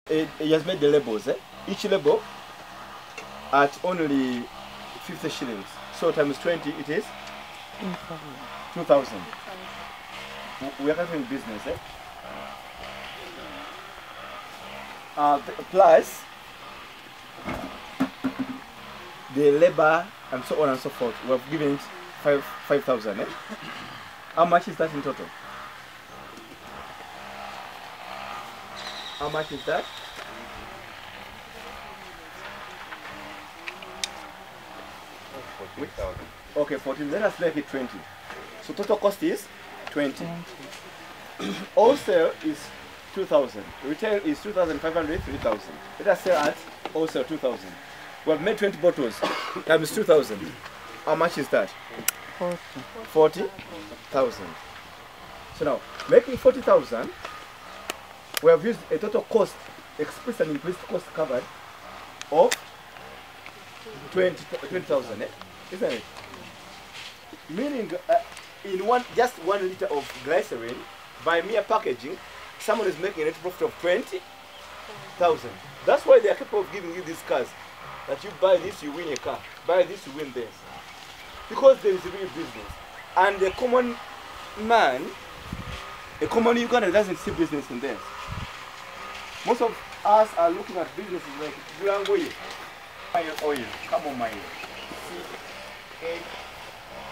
He has made the labels. Each label at only 50 shillings. So times 20 it is 2,000. We are having business. Plus the labor and so on and so forth. We have given it 5,000. How much is that in total? How much is that? Okay, 14. Let us make it 20. So total cost is 20. Wholesale is 2,000. Retail is 2,500, 3,000. Let us sell at wholesale 2,000. We have made 20 bottles times 2,000. How much is that? 40,000. So now, making 40,000, we have used a total cost, express and increased cost covered of 20,000, isn't it? Meaning, in just 1 liter of glycerin, by mere packaging, someone is making a net profit of 20,000. That's why they are capable of giving you these cars. That you buy this, you win a car. Buy this, you win this. Because there is a real business. And the common man, a common Uganda doesn't see business in this. Most of us are looking at businesses like Durangoye, oil, chamomile,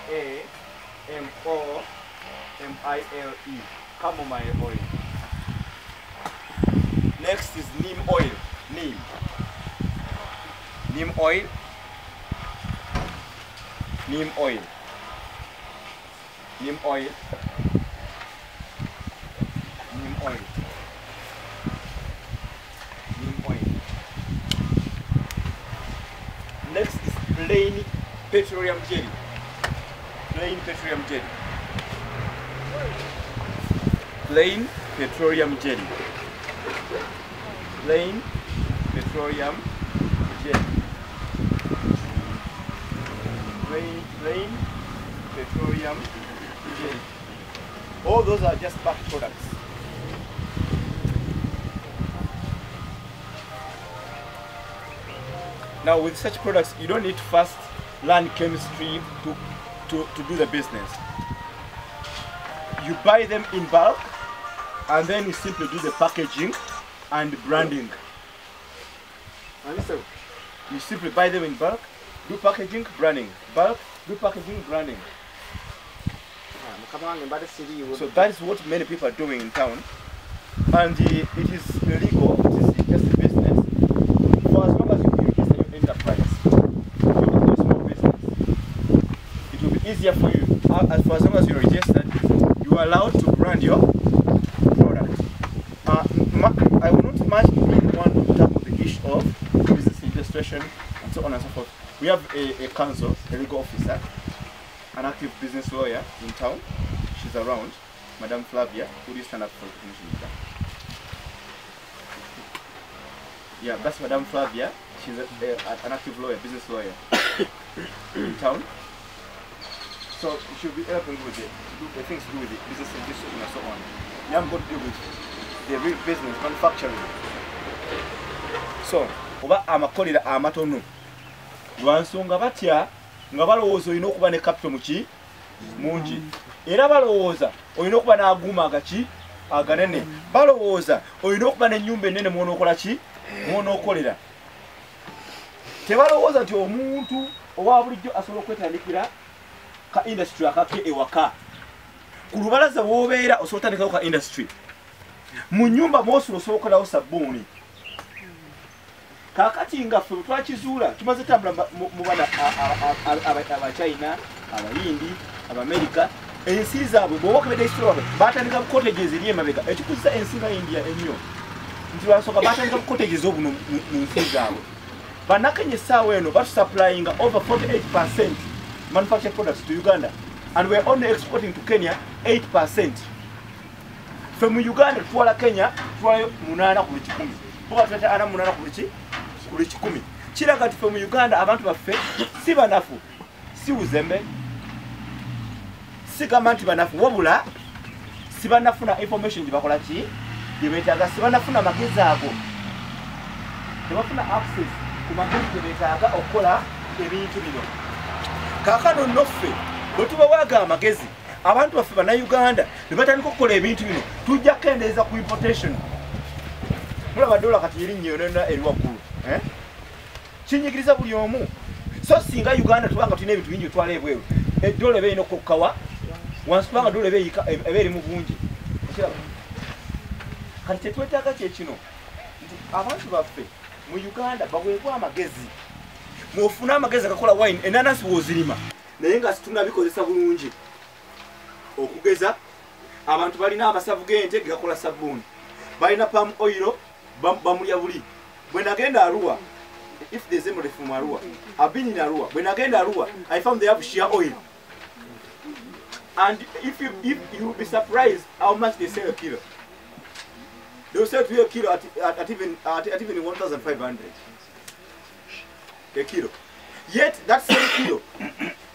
C-A-M-O-M-I-L-E, chamomile oil. Next is neem oil, neem oil, neem oil, neem oil, neem oil, neem oil. Next is plain petroleum jelly, plain petroleum jelly, plain petroleum jelly, plain petroleum jelly. Plain petroleum jelly. All those are just back products. Now with such products, you don't need to first learn chemistry to do the business. You buy them in bulk and then you simply do the packaging and branding. Understand? You simply buy them in bulk, do packaging, branding. Bulk, do packaging, branding. So that is what many people are doing in town. And it is illegal, it is just a business. For as long as you register your enterprise, you do a small business, it will be easier for you. For as long as you're registered, you are allowed to brand your product. I will not much want to tackle the issue of business registration and so on and so forth. We have a counsel, a legal officer, an active business lawyer in town. She's around, Madam Flavia. Would you stand up for recognition? Yeah, that's Madam Flavia. She's an active lawyer, business lawyer in town. So she'll be helping with the things to do with the business registration and so on. Now I'm going to deal with the real business, manufacturing. So, oba amakolera amatono. Lwansonga batya nga balowooza olina okuba ne capital muki mungi. Era balowooza olina okuba n'aguuma agaki aganene. Balowooza olina okuba n'ennyumba ennene mw'onookola ki mw'onookolera. Tebalowooza nti omuntu owa bulijjo asobola okwetandikira ka industry akake ewaka. Ku lubalaza w'obeera osobola otandikawo ka industry. Mu nnyumba mw'osula osobola okukolawo sabbuuni. Kakati nga ffe twakizuula tumaze tambula mu bana Abachina, Abayindi, Abamerika, ensi zaabwe bw'oba okebedde ekitolo baabwe baatandika bu cottages eri emabega ekikuzisa ensi nga India ennyo nti lwansonga baatandika bu cottages obuno mu nsi zaabwe. Bannakenya essaawa eno batusupplyinga over 48% manufactured products to Uganda and we're only exporting to Kenya 8%. Ffe mu Uganda tutwala Kenya tutwalayo 8 ku 100. Bw'oba tuleta 8 ku 100 kuli 10. Kiraga nti ffe mu Uganda abantu baffe si banafu, si uzembe, si gamba nti banafu wabula si banafuna information gye bakola ki gye beetaaga, si banafuna magezi ago tebafuna access ku magezi gebetaaga okukola ebintu bino. Kaakano noffe bwe tubawaga amagezi abantu baffe bannayuganda ne batandika okukola ebintu bino tujja kukendeeza ku importation. Mulaba dola kati erinnya yonna eri waggulu kinyigiriza buli omu. So singa Uganda tubanga tulina ebintu bingi twala ebweru eddola eba erina okukkawa wansi kubanga dola eba eri mu bungi. Kati kyetwetaaga kye kino nti abantu baffe mu Uganda baweebwa amagezi. Mwofune amagezi agakola wine enanasi wozirima naye nga situnabikozesa bulungi. Okugeza abantu balina amasavu g'ente gegakola sabbuuni, balina palm oil bamulya buli. Bwe nagenda Arua, if there's anybody from Arua, I've been in Arua. When I get in Arua, I found they have shea oil. And if you will be surprised how much they sell a kilo. They will sell to you a kilo at even 1,500 a kilo. Yet that same kilo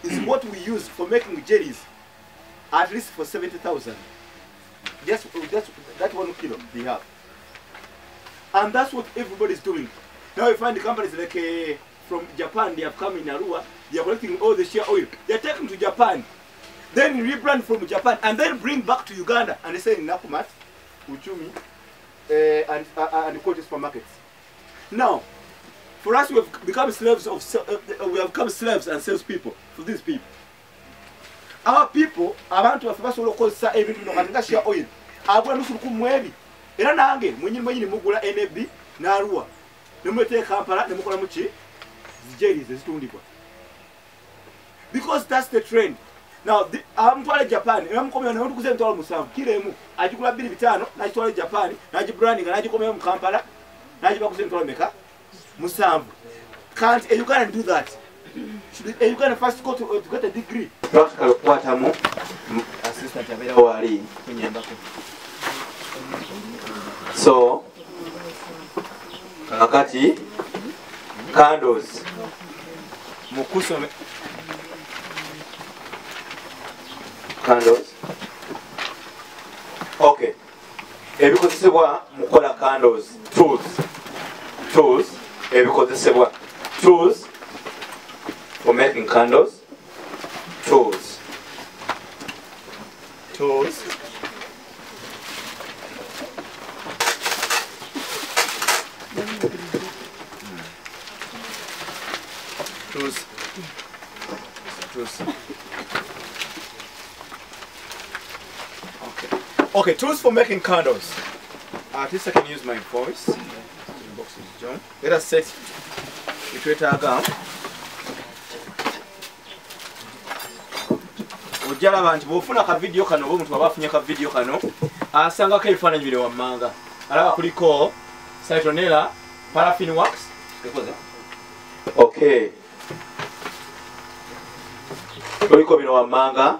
is what we use for making jellies, at least for 70,000. That's that 1 kilo they have. And that's what everybody's doing. Now you find the companies like from Japan, they have come in Arua, they are collecting all the shea oil. They are taking to Japan, then rebrand from Japan, and then bring back to Uganda, and they sell in Nakumat, Uchumi, and quality supermarkets. Now, for us, we have become slaves and salespeople for these people. Our people, abantu baffe bakozesa ebintu bino kati nga shea oil agula nusu mwezi. Era nange mwenyini mugula NAB n'Arua nemulete Kampala nemukola muki jellies ezitundibwa, because that's the trend. Now amutwale Japan ebamukomera naye tukuze emtwalo 7 kilo emu agikula 2,500 n'agitwala Japan n'agibrandinga n'agikomera mu Kampala n'agibakuze emtwalo meka 7. Can't you can't do that. You can first go to get a degree. Practical kwatamu assistant abera wali kunyambako. So kakati candles mukusome candles. Okay, ebikozesebwa mukola candles. Tools ebikozesebwa tools for making candles. Tools tools Okay, tools for making candles. At least I can use my voice. Let us set it again. Ojala bantu bofuna ka video kano bo muntu abafunye ka video kano asanga ka ifananyi bile wammanga alaba kuliko citronella paraffin wax. Okay, kuliko bino wammanga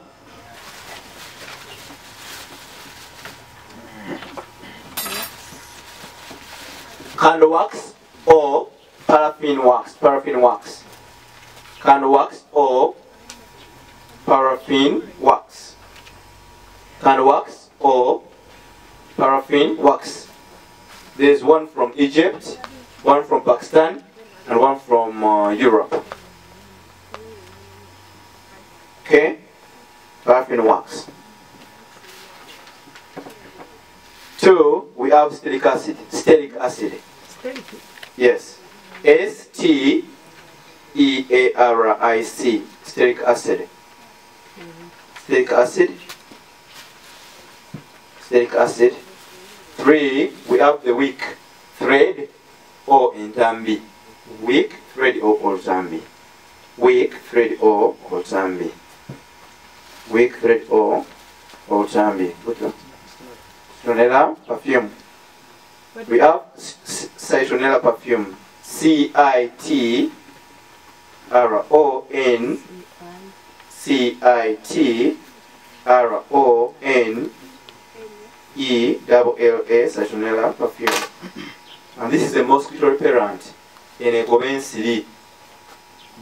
candle wax or paraffin wax. Candle wax or paraffin wax. Candle wax or paraffin wax. There's one from Egypt, one from Pakistan, and one from Europe. Okay, paraffin wax. 2, we have stearic acid. Yes, STEARIC, stearic acid. Stearic acid. 3, we have the wick thread or intambi. Wick thread or otambi. Wick thread or otambi. Wick thread or otambi. Citronella perfume. We have citronella perfume. CITRON citronella perfume. And this is a mosquito repellent in a Gobensiri.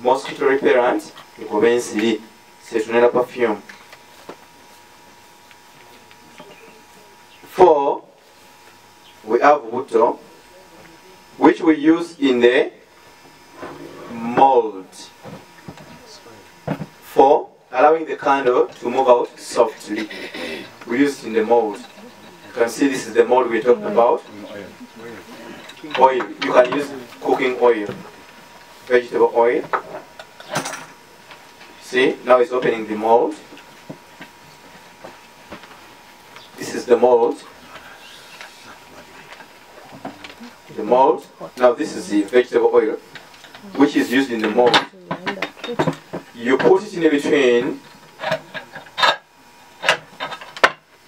Mosquito repellent in Gobensiri. Citronella perfume. 4, we have Buto, which which we use in the mold for allowing the candle to move out softly. We use it in the mold. You can see this is the mold we're talking about. Oil. You can use cooking oil, vegetable oil. See, now it's opening the mold. This is the mold. The mold. Now this is the vegetable oil, which is used in the mold. You put it in between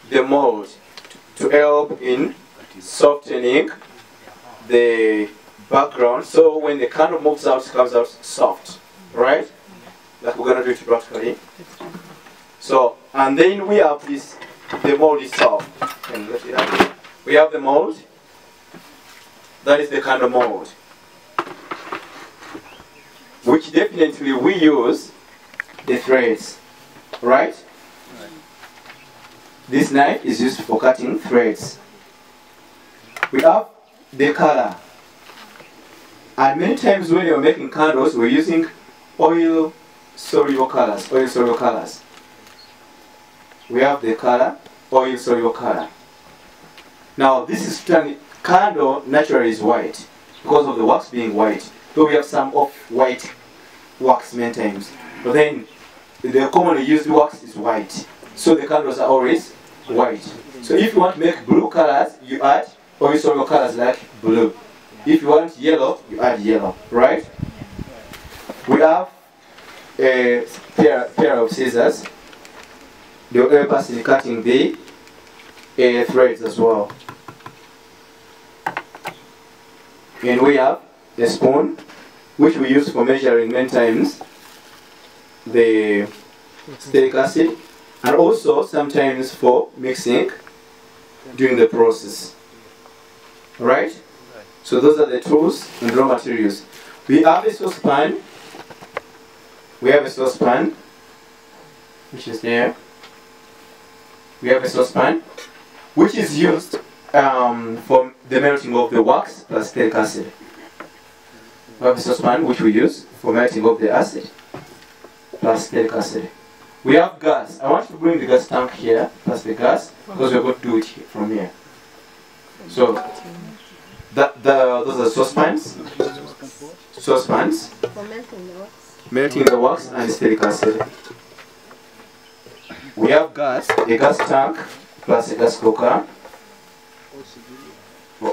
the mold to help in softening the background, so when the candle moves out, it comes out soft, right? Like we're gonna do it practically. So, and then we have this, the mold itself. We have the mold. That is the candle mold, which definitely we use the threads, right? This knife is used for cutting threads. We have the color, and many times when you're making candles, we're using oil-soluble colors. We have the color, oil-soluble color. Now this is candle naturally is white because of the wax being white. So we have some off-white wax many times, but then the commonly used wax is white. So the candles are always white. So if you want to make blue colors, you add oil-soluble colors like blue. If you want yellow, you add yellow, right? We have a pair of scissors. They will help us in cutting the threads as well. And we have a spoon, which we use for measuring many times the stearic acid, and also sometimes for mixing during the process. Right? So those are the tools and raw materials. We have a saucepan. We have a saucepan, which is there. We have a saucepan, which is used for the melting of the wax plus stearic acid. We have a saucepan which we use for melting of the acid plus stearic acid. We have gas. I want to bring the gas tank here plus the gas because we're going to do it from here. So those are saucepans. Saucepans for melting the wax and stearic acid. We have gas, a gas tank plus a gas cooker,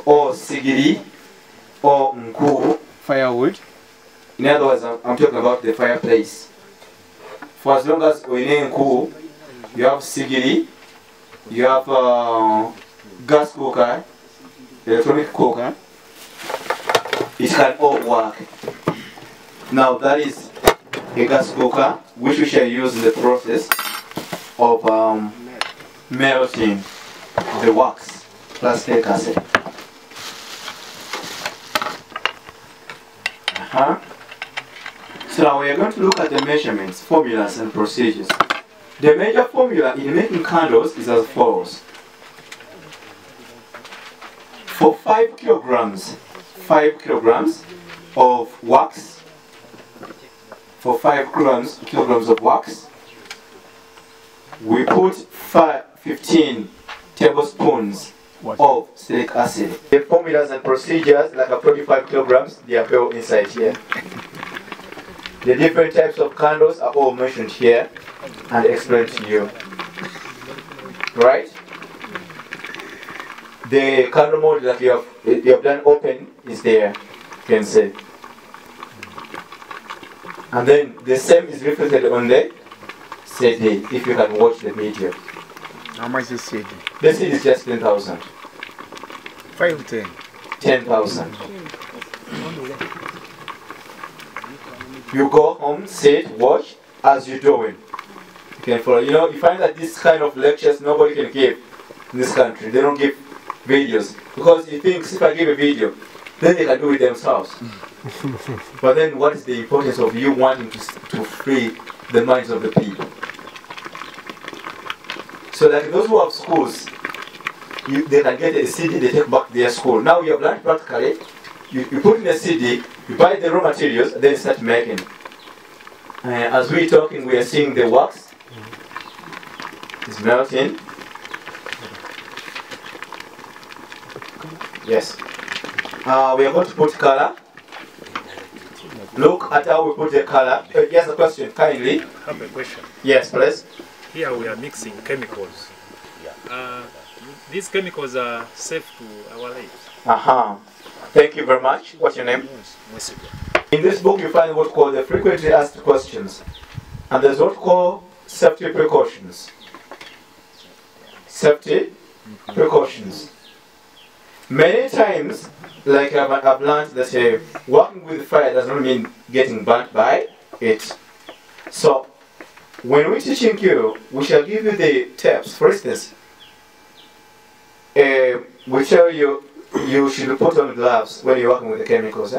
or sigiri, or nku, firewood. In other words, I'm talking about the fireplace. For as long as we need nku, you have sigiri, you have gas cooker, electronic cooker, it can all work. Now that is a gas cooker, which we shall use in the process of melting the wax plus stearic acid. So now we are going to look at the measurements, formulas and procedures. The major formula in making candles is as follows. For 5 kilograms of wax, for 5 kilograms of wax, we put 15 tablespoons of stearic acid. The formulas and procedures, like a 45 kilograms, they are all inside here. The different types of candles are all mentioned here and explained to you. Right? The candle mold that you have done open is there, you can see. And then the same is reflected on the CD, if you can watch the video. How much is CD? The CD is just 10,000. 5 or 10? 10,000. You go home, sit, watch as you're doing. You can follow. You know, you find that this kind of lectures nobody can give in this country. They don't give videos because he thinks if I give a video, then they can do it themselves. But then, what is the importance of you wanting to free the minds of the people? So, like those who have schools, they can get a CD, they take back to their school. Now you have learned practically, you put in the CD, you buy the raw materials, then you start making. As we're talking, we are seeing the wax is melting. Yes. We are going to put color. Look at how we put the color. Yes, a question, kindly. I have a question. Yes, please. Here we are mixing chemicals. These chemicals are safe to our lives. Thank you very much. What's your name? In this book you find what's called the frequently asked questions. And there's what called safety precautions. Safety precautions. Many times, like I've learned that working with fire does not mean getting burnt by it. So, when we're teaching you, we shall give you the tips. For instance, we tell you you should put on gloves when you're working with the chemicals.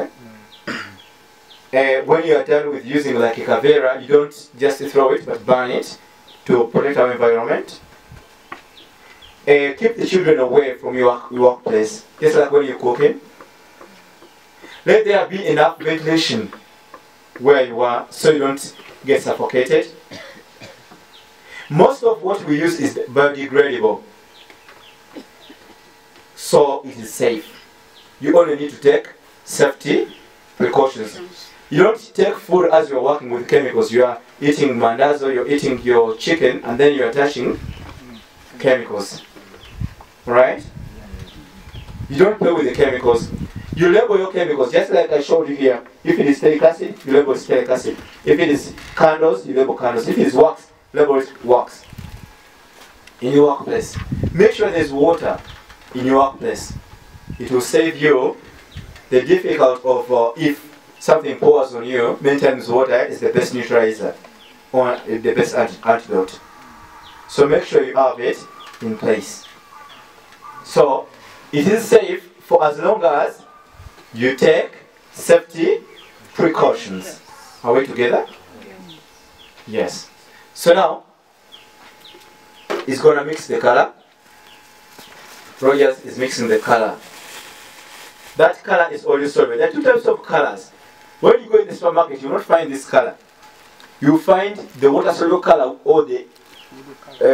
When you are done with using like a cavera, you don't just throw it, but burn it to protect our environment. Keep the children away from your workplace, just like when you're cooking. Let there be enough ventilation where you are so you don't get suffocated. Most of what we use is biodegradable, so it is safe. You only need to take safety precautions. You don't take food as you're working with chemicals. You are eating mandazi, you're eating your chicken, and then you're touching chemicals. Right? You don't play with the chemicals. You label your chemicals, just like I showed you here. If it is steric acid, you label steric acid. If it is candles, you label candles. If it is wax, label it wax. In your workplace. Make sure there's water in your workplace. It will save you the difficult of if something pours on you. Many times water is the best neutralizer or the best antidote. So make sure you have it in place. So it is safe for as long as you take safety precautions. Are we together? Yes. So now it's gonna mix the color. Rogers is mixing the color. That color is already solid. There are two types of colors. When you go in the supermarket, you will not find this color. You find the water soluble color or the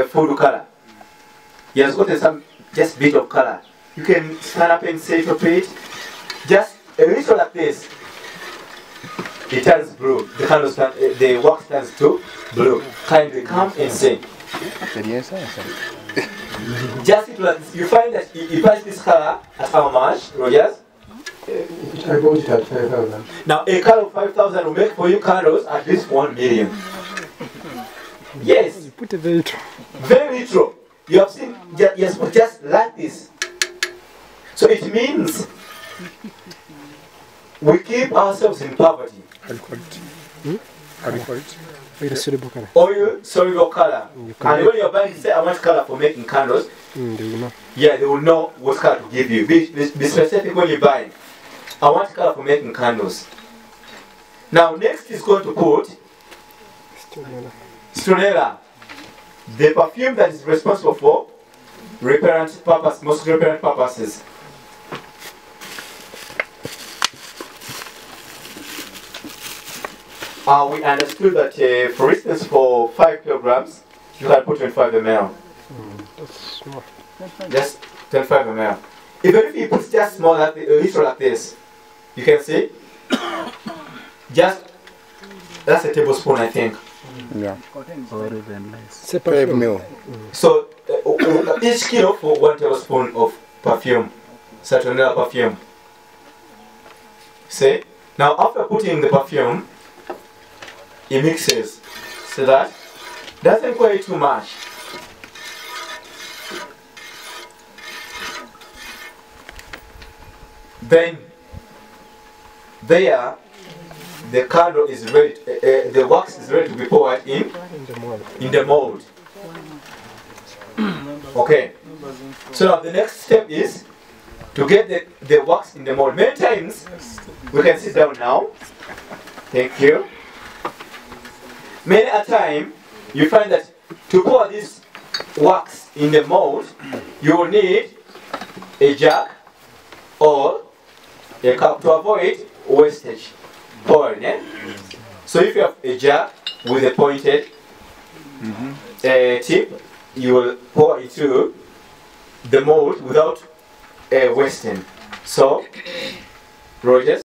food color. He has got some just bit of color. You can stand up and say to it, just a little like this. It turns blue. The candles turn, the wax turns to blue. Kindly come and sing. Just it like this. You find that you buy this color at how much, Rogers? I bought it at 5,000. Now a color of 5,000 will make for you candles at least 1 million. Yes. Put a very little. Very little. You have seen, yes, but just like this. So it means we keep ourselves in poverty. How do you call it? How do you call it? Oil soluble color. Oil soluble color. And when you're buying, say I want color for making candles. They will know. Yeah, they will know what color to give you. Be specific when you buy. I want color for making candles. Now next is going to put Stonella, the perfume that is responsible for repellent purpose, most repellent purposes. We understood that, for instance, for 5 kilograms, you can put 25 ml. That's small. Just 25 ml. Even if you put just small, like a little like this, you can see, just, that's a tablespoon, I think. Yeah. Or even less. 5 ml. So, each kilo for 1 tablespoon of perfume, Saturnella perfume. See? Now, after putting the perfume, it mixes so that doesn't require too much. Then there the candle is ready, the wax is ready to be poured in the mold. Okay. So now the next step is to get the wax in the mold. Many times we can sit down now. Thank you. Many a time, you find that to pour this wax in the mold, you will need a jug or to avoid wastage. Pouring, eh? So if you have a jar with a pointed tip, you will pour it through the mold without wasting. So, Rogers.